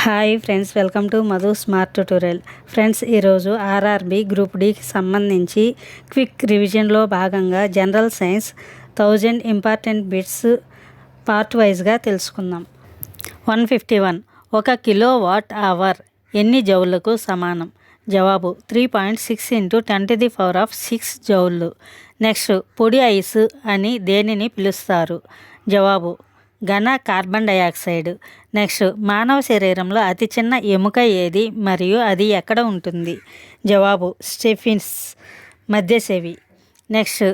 Hi friends, welcome to Madhu smart tutorial. Friends, ఈరోజు RRB group డికి సంబంధించి quick రివిజన్లో భాగంగా general science 1000 important bits part వైజ్గా తెలుసుకుందాం. 151. ఒక కిలోవాట్ అవర్ ఎన్ని జౌళ్లకు సమానం? జవాబు 3.6 × 10⁻⁶ జౌళ్ళు. నెక్స్ట్, పొడి ఐస్ అని దేనిని పిలుస్తారు? జవాబు ఘన కార్బన్ డయాక్సైడ్. నెక్స్ట్, మానవ శరీరంలో అతి చిన్న ఎముక ఏది మరియు అది ఎక్కడ ఉంటుంది? జవాబు స్టెఫిన్స్ మధ్య చెవి. నెక్స్ట్,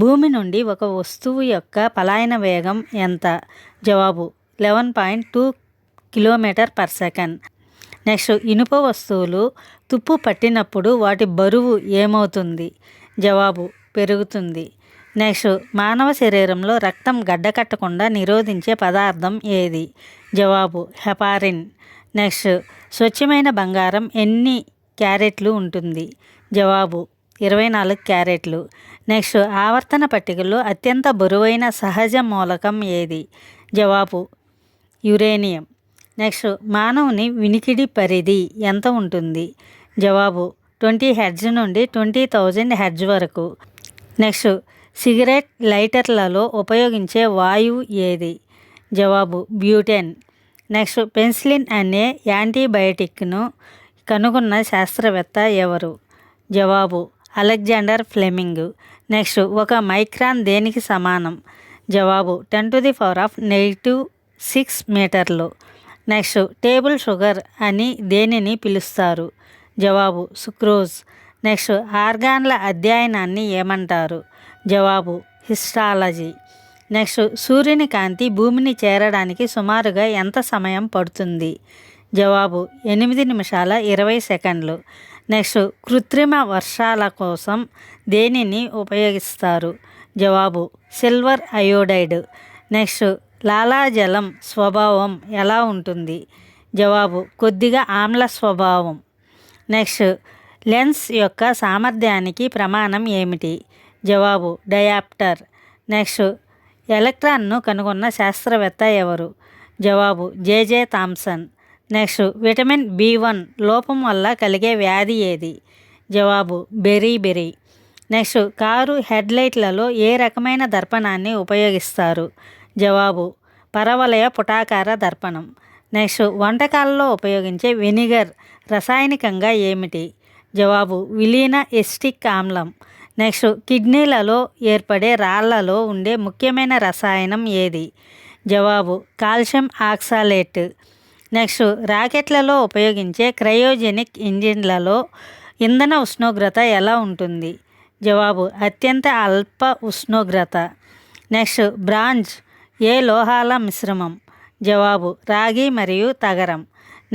భూమి నుండి ఒక వస్తువు యొక్క పలాయన వేగం ఎంత? జవాబు 11.2 km/s. నెక్స్ట్, ఇనుప వస్తువులు తుప్పు పట్టినప్పుడు వాటి బరువు ఏమవుతుంది? జవాబు పెరుగుతుంది. నెక్స్ట్, మానవ శరీరంలో రక్తం గడ్డకట్టకుండా నిరోధించే పదార్థం ఏది? జవాబు హెపారిన్. నెక్స్ట్, స్వచ్ఛమైన బంగారం ఎన్ని క్యారెట్లు ఉంటుంది? జవాబు 24 క్యారెట్లు. నెక్స్ట్, ఆవర్తన పట్టికలో అత్యంత బరువైన సహజ మూలకం ఏది? జవాబు యురేనియం. నెక్స్ట్, మానవుని వినికిడి పరిధి ఎంత ఉంటుంది? జవాబు 20 Hz నుండి 20,000 Hz వరకు. నెక్స్ట్, సిగరెట్ లైటర్లలో ఉపయోగించే వాయువు ఏది? జవాబు బ్యూటెన్. నెక్స్ట్, పెన్సిలిన్ అనే యాంటీబయాటిక్ను కనుగొన్న శాస్త్రవేత్త ఎవరు? జవాబు అలెగ్జాండర్ ఫ్లెమింగ్. నెక్స్ట్, ఒక మైక్రాన్ దేనికి సమానం? జవాబు 10⁻⁻⁶ మీటర్లు. నెక్స్ట్, టేబుల్ షుగర్ అని దేనిని పిలుస్తారు? జవాబు సుక్రోజ్. నెక్స్ట్, ఆర్గాన్ల అధ్యయనాన్ని ఏమంటారు? జవాబు హిస్టాలజీ. నెక్స్ట్, సూర్యుని కాంతి భూమిని చేరడానికి సుమారుగా ఎంత సమయం పడుతుంది? జవాబు 8 నిమిషాల 20 సెకండ్లు. నెక్స్ట్, కృత్రిమ వర్షాల కోసం దేనిని ఉపయోగిస్తారు? జవాబు సిల్వర్ అయోడైడ్. నెక్స్ట్, లాలాజలం స్వభావం ఎలా ఉంటుంది? జవాబు కొద్దిగా ఆమ్ల స్వభావం. నెక్స్ట్, లెన్స్ యొక్క సామర్థ్యానికి ప్రమాణం ఏమిటి? జవాబు డయాప్టర్. నెక్స్ట్, ఎలక్ట్రాన్ను కనుగొన్న శాస్త్రవేత్త ఎవరు? జవాబు J J Thomson. Next, vitamin B1 లోపం వల్ల కలిగే వ్యాధి ఏది? జవాబు బెరీ. నెక్స్ట్, కారు హెడ్లైట్లలో ఏ రకమైన దర్పణాన్ని ఉపయోగిస్తారు? జవాబు పరవలయ పుటాకార దర్పణం. నెక్స్ట్, వంటకాలలో ఉపయోగించే వెనిగర్ రసాయనికంగా ఏమిటి? జవాబు విలీన ఎసిటిక్ ఆమ్లం. నెక్స్ట్, కిడ్నీలలో ఏర్పడే రాళ్లలో ఉండే ముఖ్యమైన రసాయనం ఏది? జవాబు కాల్షియం ఆక్సాలేట్. నెక్స్ట్, రాకెట్లలో ఉపయోగించే క్రయోజెనిక్ ఇంజిన్లలో ఇంధన ఉష్ణోగ్రత ఎలా ఉంటుంది? జవాబు అత్యంత అల్ప ఉష్ణోగ్రత. నెక్స్ట్, బ్రాంజ్ ఏ లోహాల మిశ్రమం? జవాబు రాగి మరియు తగరం.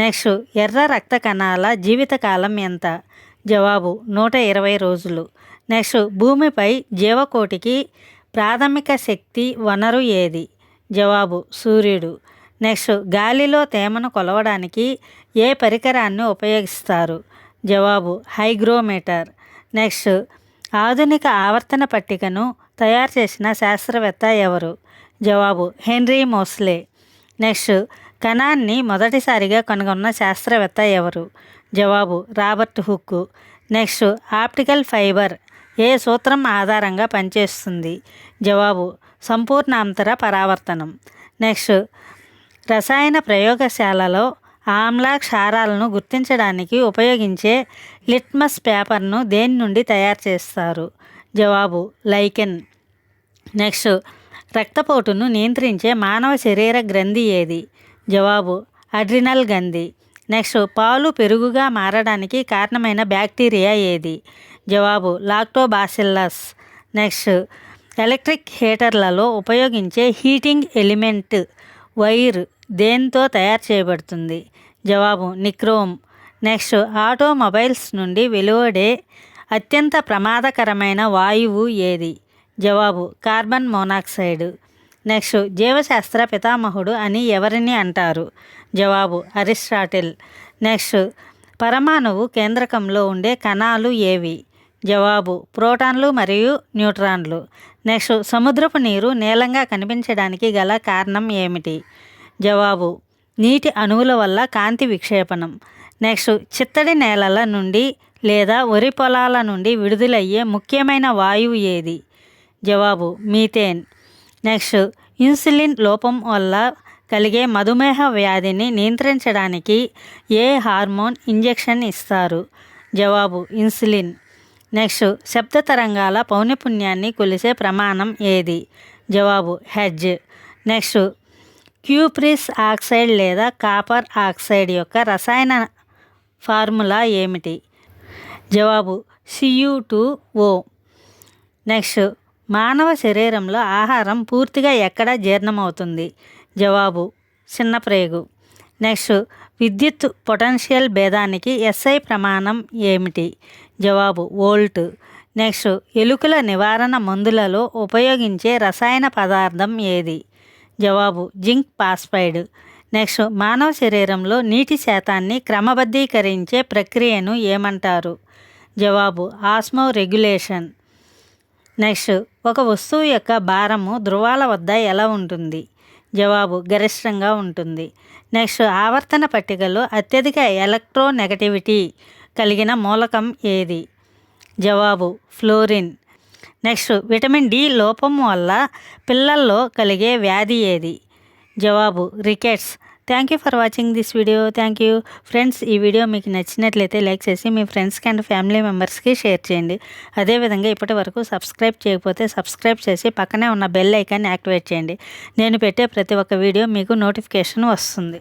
నెక్స్ట్, ఎర్ర రక్త కణాల జీవితకాలం ఎంత? జవాబు 120 రోజులు. నెక్స్ట్, భూమిపై జీవకోటికి ప్రాథమిక శక్తి వనరు ఏది? జవాబు సూర్యుడు. నెక్స్ట్, గాలిలో తేమను కొలవడానికి ఏ పరికరాన్ని ఉపయోగిస్తారు? జవాబు హైగ్రోమీటర్. నెక్స్ట్, ఆధునిక ఆవర్తన పట్టికను తయారు చేసిన శాస్త్రవేత్త ఎవరు? జవాబు హెన్రీ మోస్లే. నెక్స్ట్, కణాన్ని మొదటిసారిగా కనుగొన్న శాస్త్రవేత్త ఎవరు? జవాబు Robert Hooke. Next, optical fibre ఏ సూత్రం ఆధారంగా పనిచేస్తుంది? జవాబు సంపూర్ణాంతర పరావర్తనం. నెక్స్ట్, రసాయన ప్రయోగశాలలో ఆమ్ల క్షారాలను గుర్తించడానికి ఉపయోగించే లిట్మస్ పేపర్ను దేని నుండి తయారు చేస్తారు? జవాబు లైకెన్. నెక్స్ట్, రక్తపోటును నియంత్రించే మానవ శరీర గ్రంథి ఏది? జవాబు అడ్రినల్ గ్రంథి. నెక్స్ట్, పాలు పెరుగుగా మారడానికి కారణమైన బ్యాక్టీరియా ఏది? జవాబు లాక్టోబాసిల్లస్. నెక్స్ట్, ఎలక్ట్రిక్ హీటర్లలో ఉపయోగించే హీటింగ్ ఎలిమెంట్ వైర్ దేంతో తయారు చేయబడుతుంది? జవాబు నిక్రోమ్. నెక్స్ట్, ఆటోమొబైల్స్ నుండి వెలువడే అత్యంత ప్రమాదకరమైన వాయువు ఏది? జవాబు కార్బన్ మోనాక్సైడ్. నెక్స్ట్, జీవశాస్త్ర పితామహుడు అని ఎవరిని అంటారు? జవాబు అరిస్టాటిల్. నెక్స్ట్, పరమాణువు కేంద్రకంలో ఉండే కణాలు ఏవి? జవాబు ప్రోటాన్లు మరియు న్యూట్రాన్లు. నెక్స్ట్, సముద్రపు నీరు నీలంగా కనిపించడానికి గల కారణం ఏమిటి? జవాబు నీటి అణువుల వల్ల కాంతి విక్షేపణం. నెక్స్ట్ చిత్తడి నేలల నుండి లేదా వరి పొలాల నుండి విడుదలయ్యే ముఖ్యమైన వాయువు ఏది? జవాబు మీథేన్. నెక్స్ట్ ఇన్సులిన్ లోపం వల్ల కలిగే మధుమేహ వ్యాధిని నియంత్రించడానికి ఏ హార్మోన్ ఇంజెక్షన్ ఇస్తారు? జవాబు ఇన్సులిన్. నెక్స్ట్ శబ్ద తరంగాల పౌనఃపున్యాన్ని కొలిసే ప్రమాణం ఏది? జవాబు హెర్ట్జ్. నెక్స్ట్ క్యూప్రిస్ ఆక్సైడ్ లేదా కాపర్ ఆక్సైడ్ యొక్క రసాయన ఫార్ములా ఏమిటి? జవాబు Cu2O. నెక్స్ట్ మానవ శరీరంలో ఆహారం పూర్తిగా ఎక్కడ జీర్ణమవుతుంది? జవాబు చిన్నప్రేగు. నెక్స్ట్ విద్యుత్ పొటెన్షియల్ భేదానికి SI ప్రమాణం ఏమిటి? జవాబు వోల్ట్. నెక్స్ట్ ఎలుకల నివారణ మందులలో ఉపయోగించే రసాయన పదార్థం ఏది? జవాబు జింక్ ఫాస్ఫైడ్. నెక్స్ట్ మానవ శరీరంలో నీటి శాతాన్ని క్రమబద్ధీకరించే ప్రక్రియను ఏమంటారు? జవాబు ఆస్మో రెగ్యులేషన్. నెక్స్ట్ ఒక వస్తువు యొక్క భారము ధ్రువాల వద్ద ఎలా ఉంటుంది? జవాబు గరిష్టంగా ఉంటుంది. నెక్స్ట్ ఆవర్తన పట్టికలో అత్యధిక ఎలక్ట్రోనెగటివిటీ కలిగిన మూలకం ఏది? జవాబు ఫ్లోరిన్. నెక్స్ట్ విటమిన్ డి లోపం వల్ల పిల్లల్లో కలిగే వ్యాధి ఏది? జవాబు rickets. Thank you for watching this video. Thank you friends. ఈ వీడియో మీకు నచ్చినట్లయితే లైక్ చేసి మీ ఫ్రెండ్స్కి అండ్ ఫ్యామిలీ మెంబర్స్కి షేర్ చేయండి. అదేవిధంగా ఇప్పటి వరకు సబ్స్క్రైబ్ చేయకపోతే సబ్స్క్రైబ్ చేసి పక్కనే ఉన్న బెల్ ఐకాన్ని యాక్టివేట్ చేయండి. నేను పెట్టే ప్రతి ఒక్క వీడియో మీకు నోటిఫికేషన్ వస్తుంది.